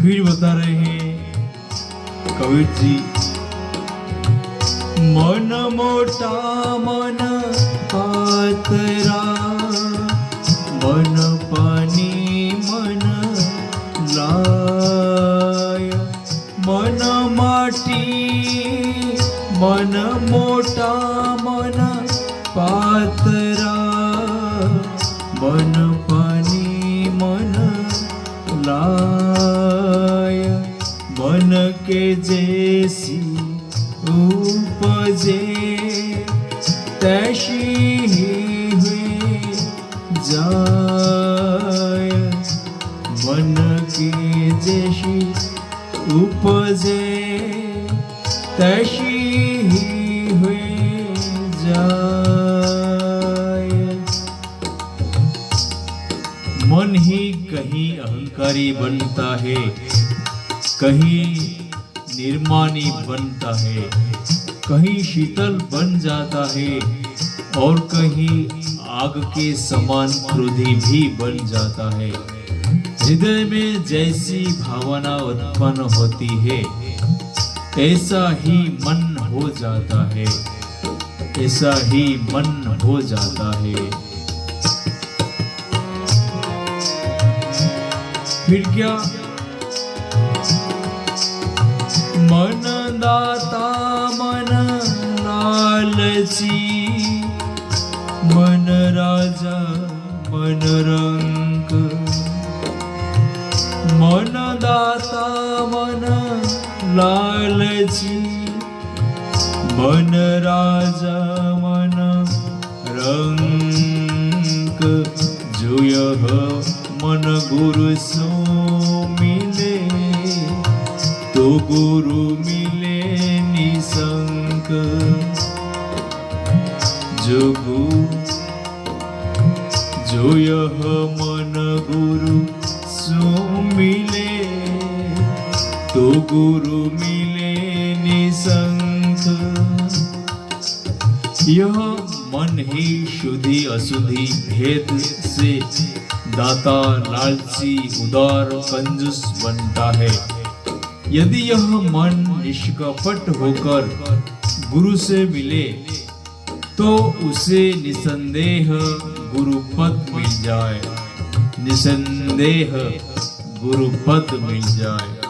फिर बता रहे हैं कबीर जी, मन मोटा मन पातरा, मन पानी मन लाय, मन माटी मन मोटा मन पातरा, मन पानी मन लाय, मन के जैसी उपजे तैसी ही हुई जाय, मन के जैसी उपजे तैसी ही हुई जाय। मन ही कहीं अहंकारी बनता है, कहीं निर्माणी बनता है, कहीं शीतल बन जाता है और कहीं आग के समान क्रोधी भी बन जाता है। हृदय में जैसी भावना उत्पन्न होती है ऐसा ही मन हो जाता है, ऐसा ही मन हो जाता है। फिर क्या? मन दाता मन लालची, मन राजा मन रंक, मन दाता मन लालची, मन राजा मन रंक, जो यह मन गुरु सो मिले तो गुरु मिले निसंक, जो यह मन गुरु सो मिले तो गुरु मिले निसंक। यह मन ही शुद्धि अशुद्धि भेद से दाता लालची उदार कंजूस बनता है। यदि यह मन निष्कपट होकर गुरु से मिले तो उसे निसंदेह गुरुपद मिल जाए, निसंदेह गुरुपद मिल जाए।